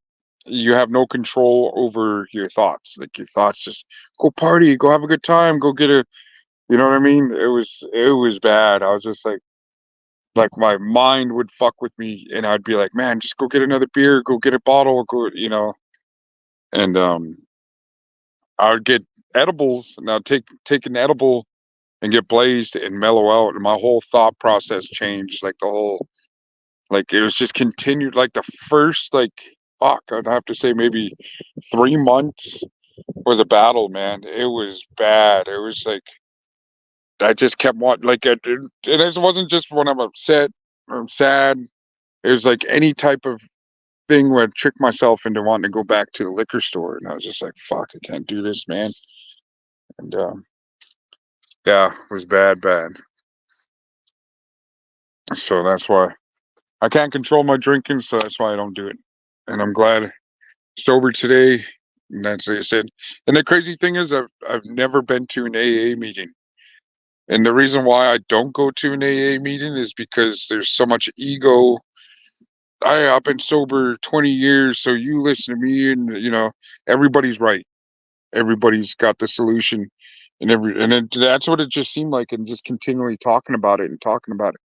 [SPEAKER 1] you have no control over your thoughts. Like your thoughts just go party, go have a good time, go get a. You know what I mean? It was bad. I was just like my mind would fuck with me, and I'd be like, man, just go get another beer, go get a bottle, go, and I would get edibles, and I'd take an edible and get blazed and mellow out, and my whole thought process changed. Like the whole, like it was just continued. Like the first, like fuck, I'd have to say maybe 3 months was a battle, man. It was bad. It was like I just kept wanting, like, and it wasn't just when I'm upset or I'm sad. It was like any type of thing where I'd trick myself into wanting to go back to the liquor store, and I was just like, "Fuck, I can't do this, man." And yeah, it was bad, bad. So that's why I can't control my drinking. So that's why I don't do it. And I'm glad sober today. And that's what I said. And the crazy thing is, I've never been to an AA meeting. And the reason why I don't go to an AA meeting is because there's so much ego. I've been sober 20 years, so you listen to me, and everybody's right. Everybody's got the solution, that's what it just seemed like, and just continually talking about it and talking about it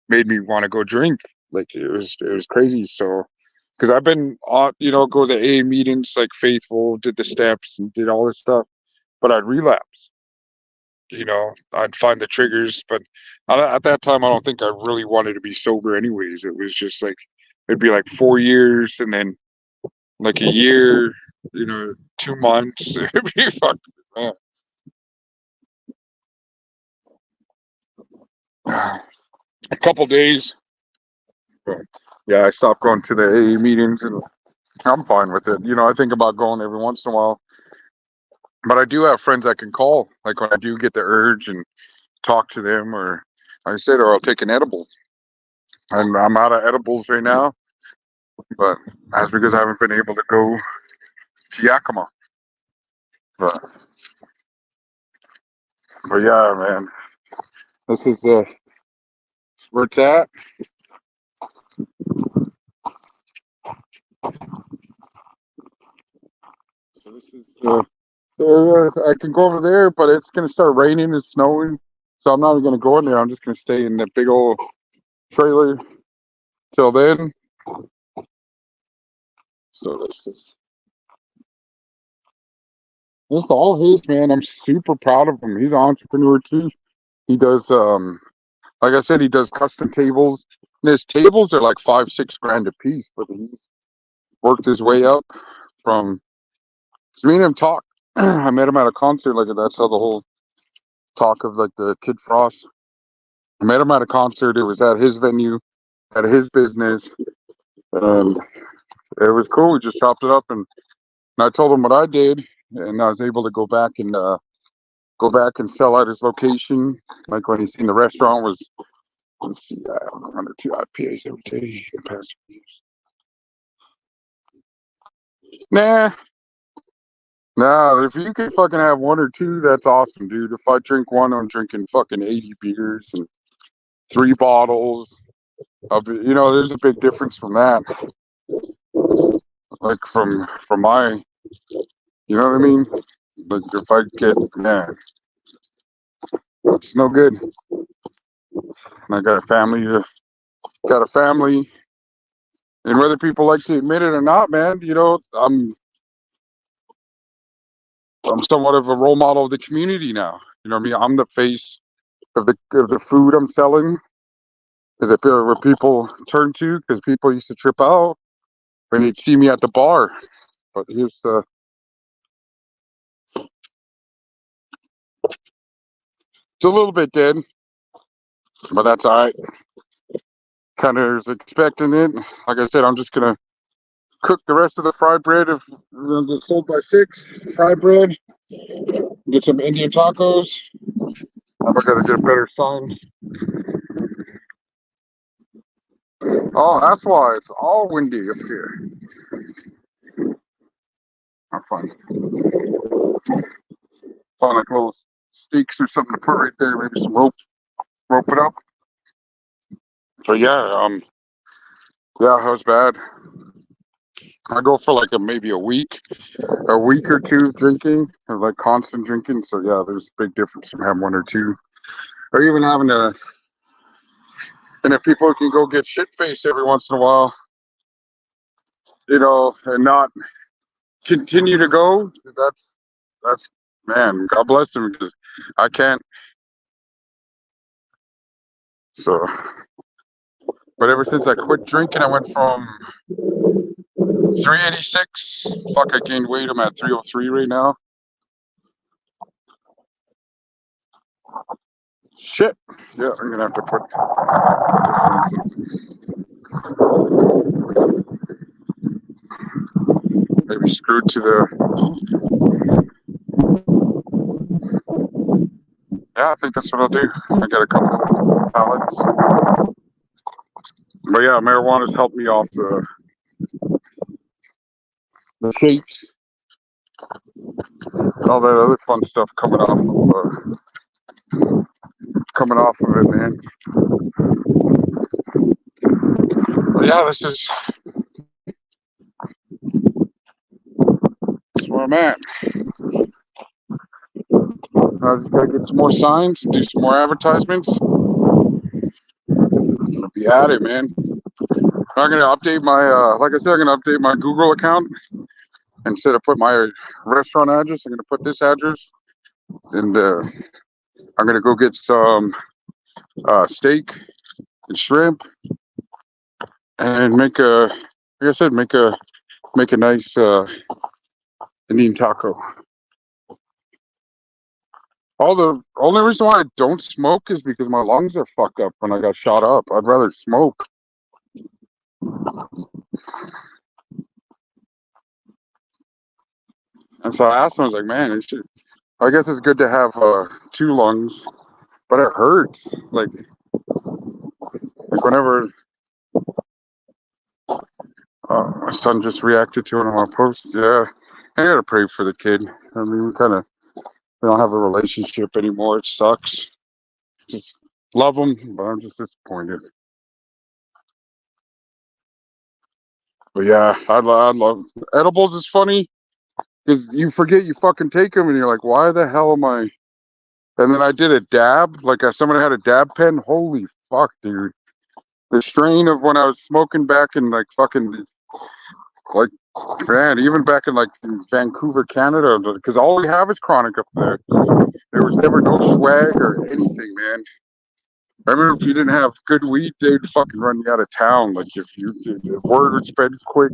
[SPEAKER 1] made me want to go drink. Like it was crazy. So because I've been on, go to AA meetings like Faithful, did the steps and did all this stuff, but I'd relapse. I'd find the triggers, but at that time, I don't think I really wanted to be sober anyways. It was just like, it'd be like 4 years and then like a year, 2 months. It'd be fucking, man. A couple days. But, yeah, I stopped going to the AA meetings, and I'm fine with it. You know, I think about going every once in a while, but I do have friends I can call, like when I do get the urge, and talk to them, or like I said, or I'll take an edible. And I'm out of edibles right now, but that's because I haven't been able to go to Yakima. But, but yeah, man, this is where it's at. So this is I can go over there, but it's gonna start raining and snowing, so I'm not even gonna go in there. I'm just gonna stay in the big old trailer till then. So this is all his, man. I'm super proud of him. He's an entrepreneur too. He does like I said, he does custom tables. And his tables are like 5-6 grand a piece, but he's worked his way up from. Cause me and him talk. I met him at a concert. Like that's how the whole talk of like the Kid Frost. I met him at a concert. It was at his venue, at his business, and it was cool. We just chopped it up, and I told him what I did, and I was able to go back and sell at his location. Like when he's seen the restaurant was, let's see, 102 IPAs every day in the past few years. Nah, nah. If you can fucking have one or two, that's awesome, dude. If I drink one, I'm drinking fucking 80 beers and 3 bottles of it. You know, there's a big difference from that. Like from my, you know what I mean? Like if I get, man, it's no good. And I got a family. Got a family, and whether people like to admit it or not, man, you know, I'm somewhat of a role model of the community now. You know what I mean? I'm the face of the food I'm selling. Is it where people turn to? Because people used to trip out when they'd see me at the bar. But here's the. It's a little bit dead, but that's all right. Kind of was expecting it. Like I said, I'm just gonna cook the rest of the fried bread of the sold by 6 fried bread. Get some Indian tacos. I'm gonna get a better sign. Oh, that's why it's all windy up here. I'm fine. Find like little stakes or something to put right there. Maybe some rope it up. But yeah, yeah, it was bad. I go for like maybe a week or two of drinking, or like constant drinking. So yeah, there's a big difference from having one or two, or even having a. And if people can go get shit faced every once in a while, you know, and not continue to go, that's man, God bless them, because I can't. So, but ever since I quit drinking, I went from 386. Fuck, I gained weight. I'm at 303 right now. Shit. Yeah, I'm gonna have to put maybe screwed to the. Yeah, I think that's what I'll do. I got a couple pallets. But yeah, marijuana's helped me off the shakes and all that other fun stuff coming off of it, man. But yeah, this is where I'm at. I just gotta get some more signs, do some more advertisements. I'm gonna be at it, man. I'm gonna update my, like I said, I'm gonna update my Google account. Instead of put my restaurant address, I'm gonna put this address, and I'm gonna go get some steak and shrimp, and make a, like I said, make a nice Indian taco. All the only reason why I don't smoke is because my lungs are fucked up when I got shot up. I'd rather smoke. And so I asked him, I was like, man, I guess it's good to have two lungs, but it hurts. Like whenever my son just reacted to one of my posts, yeah, I gotta pray for the kid. I mean, we don't have a relationship anymore. It sucks. Just love him, but I'm just disappointed. But yeah, I love edibles. Is funny because you forget you fucking take them, and you're like, why the hell am I? And then I did a dab. Like somebody had a dab pen. Holy fuck, dude! The strain of when I was smoking back in like fucking like man, even back in like Vancouver, Canada, because all we have is chronic up there. There was never no swag or anything, man. I remember if you didn't have good weed, they'd fucking run you out of town. Like if the word would spread quick,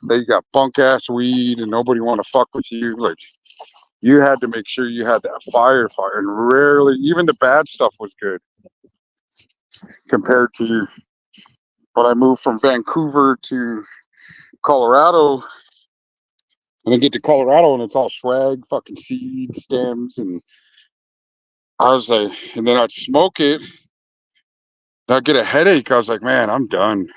[SPEAKER 1] they got bunk ass weed and nobody want to fuck with you. Like you had to make sure you had that fire, and rarely even the bad stuff was good compared to when I moved from Vancouver to Colorado. And then get to Colorado and it's all swag, fucking seed stems, and I was like, and then I'd smoke it, and I'd get a headache. I was like, man, I'm done.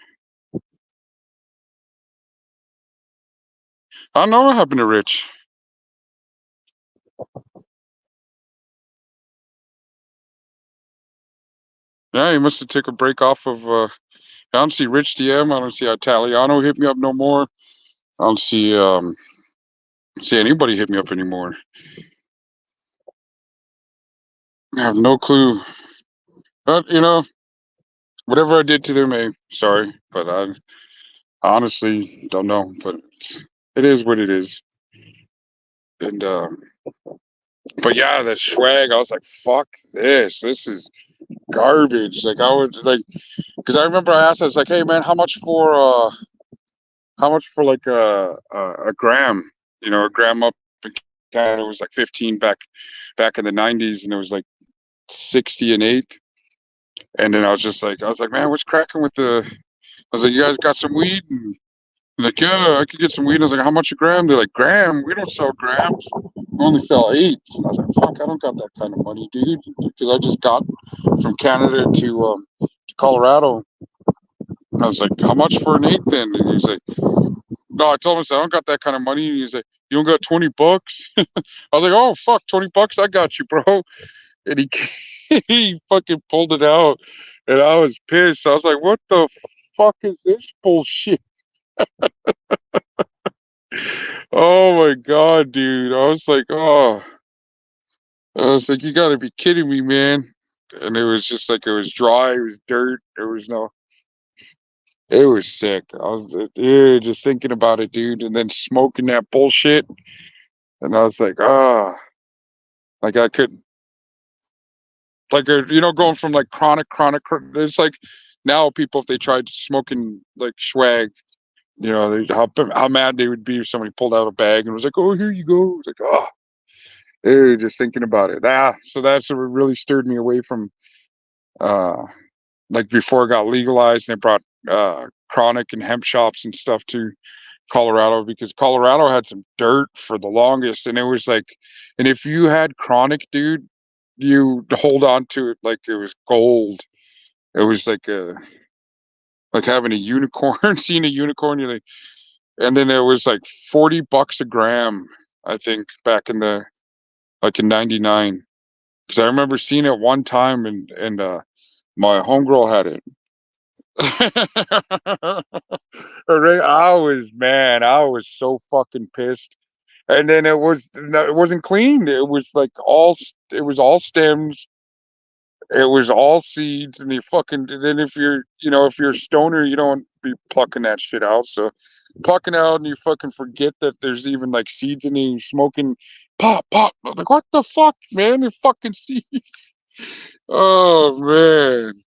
[SPEAKER 1] I don't know what happened to Rich. Yeah, he must have took a break off of. I don't see Rich DM. I don't see Italiano hit me up no more. I don't see anybody hit me up anymore. I have no clue. But whatever I did to them, sorry, but I honestly don't know. But it is what it is. And but yeah, the swag. I was like, fuck this. This is garbage. Like I would like, because I remember I asked, I was like, hey man, how much for like a gram? A gram up in Canada was like 15 back in the 90s, and it was like 60 and 8. And then I was like, man, what's cracking with the? I was like, you guys got some weed? And like, yeah, I could get some weed. And I was like, how much a gram? They're like, gram? We don't sell grams. We only sell 8s. And I was like, fuck, I don't got that kind of money, dude. Because I just got from Canada to Colorado. I was like, how much for an 8 then? And he's like, no, I told him, I said, I don't got that kind of money. And he's like, you don't got 20 bucks? I was like, oh, fuck, 20 bucks? I got you, bro. And he fucking pulled it out. And I was pissed. I was like, what the fuck is this bullshit? Oh my God, dude. I was like, you gotta be kidding me, man. And it was just like, it was dry. It was dirt. It was sick. I was just thinking about it, dude. And then smoking that bullshit. And I was like, like I couldn't, like, going from like it's like now people, if they tried smoking like swag, how mad they would be if somebody pulled out a bag and was like, oh, here you go. It's like, just thinking about it. So that's what really stirred me away from, uh, like before it got legalized and it brought, chronic and hemp shops and stuff to Colorado, because Colorado had some dirt for the longest, and it was like, and if you had chronic, dude, you hold on to it like it was gold. It was like having a unicorn, seeing a unicorn. And then it was like $40 a gram, I think, back in in '99. Because I remember seeing it one time, and my homegirl had it. I was so fucking pissed. And then it wasn't clean. It was like it was all stems. It was all seeds, and you fucking. Then if you're a stoner, you don't be plucking that shit out. So plucking out, and you fucking forget that there's even like seeds in you. Smoking, pop, pop. I'm like, what the fuck, man? They're fucking seeds. Oh man,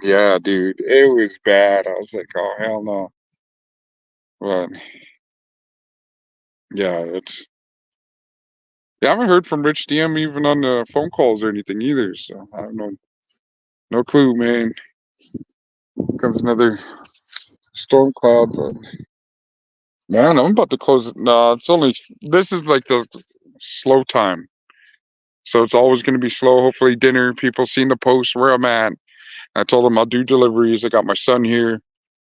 [SPEAKER 1] yeah, dude, it was bad. I was like, oh hell no. But yeah, I haven't heard from Rich DM even on the phone calls or anything either. So I don't know, no clue, man. Comes another Storm cloud, but man, I'm about to close it. No, it's only this is like the slow time, so it's always going to be slow. Hopefully, dinner. People seen the post where I'm at. I told them I'll do deliveries. I got my son here.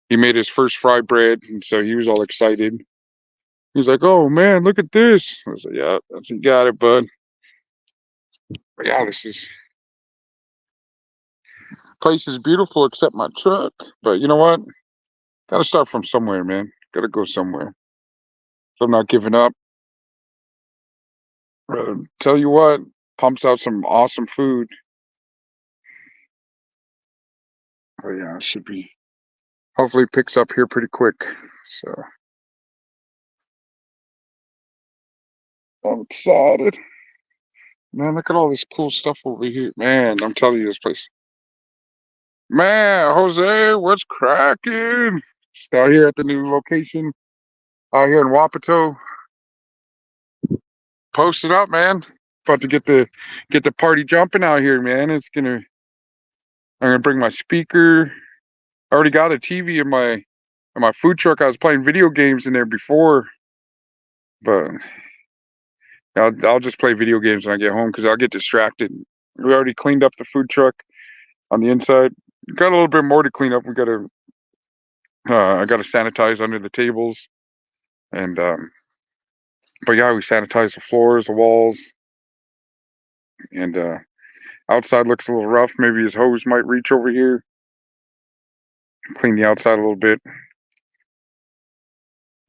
[SPEAKER 1] He made his first fry bread, and so he was all excited. He's like, "Oh man, look at this!" I said, "Yeah, that's you got it, bud." But yeah, this place is beautiful except my truck. But you know what? Got to start from somewhere, man. Got to go somewhere. So I'm not giving up. Tell you what, pumps out some awesome food. Oh yeah, it should be. Hopefully, picks up here pretty quick. So I'm excited. Man, look at all this cool stuff over here. Man, I'm telling you, this place. Man, Jose, what's cracking? Just out here at the new location, out here in Wapato. Post it up, man. About to get the party jumping out here, man. I'm gonna bring my speaker. I already got a TV in my food truck. I was playing video games in there before, but I'll just play video games when I get home because I'll get distracted. We already cleaned up the food truck on the inside. Got a little bit more to clean up. I gotta sanitize under the tables, and but yeah, we sanitize the floors, the walls, and outside looks a little rough. Maybe his hose might reach over here. Clean the outside a little bit.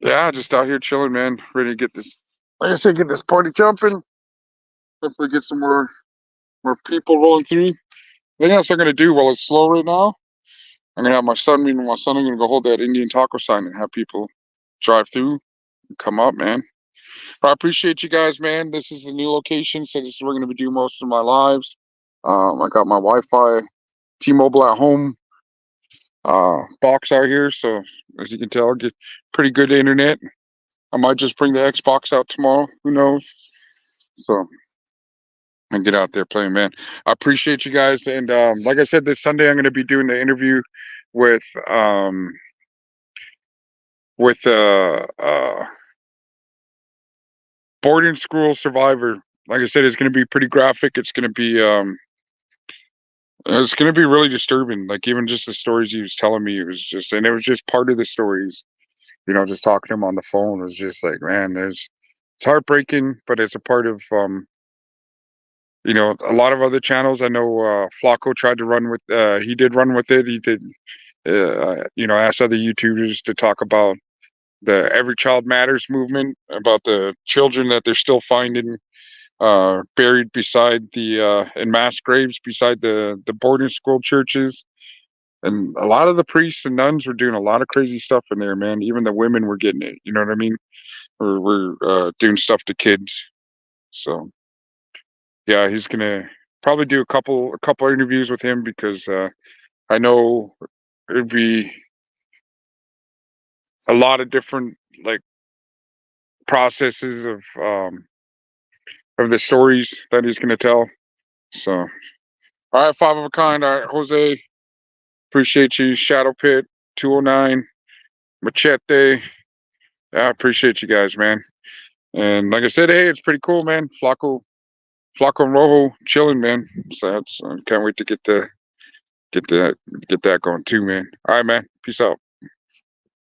[SPEAKER 1] Yeah, just out here chilling, man. Ready to get this, like I said, get this party jumping. Hopefully, get some more people rolling through. Anything else I'm gonna do while it's slow right now? I'm gonna have my son meeting my son. I'm gonna go hold that Indian taco sign and have people drive through and come up, man. But I appreciate you guys, man. This is the new location, so this is where we're gonna be doing most of my lives. I got my Wi-Fi, T-Mobile at home box out here, so as you can tell, I get pretty good internet. I might just bring the Xbox out tomorrow. Who knows? So and get out there playing, man. I appreciate you guys, and like I said, this Sunday I'm going to be doing the interview with um with boarding school survivor. Like I said, it's going to be pretty graphic. It's going to be really disturbing. Like even just the stories he was telling me, it was just part of the stories. You know, just talking to him on the phone was just like, man, it's heartbreaking, but it's a part of you know, a lot of other channels. I know Flacco tried to run with. He did run with it. He did. You know, ask other YouTubers to talk about the Every Child Matters movement, about the children that they're still finding buried beside in mass graves beside the boarding school churches. And a lot of the priests and nuns were doing a lot of crazy stuff in there, man. Even the women were getting it. You know what I mean? We're doing stuff to kids. So yeah, he's gonna probably do a couple interviews with him because I know it'd be a lot of different like processes of the stories that he's gonna tell. So all right, five of a kind. All right, Jose, appreciate you. Shadow Pit 209 Machete. I appreciate you guys, man. And like I said, hey, it's pretty cool, man. Flacco and Rojo chilling, man. So that's can't wait to get that going too, man. All right, man. Peace out.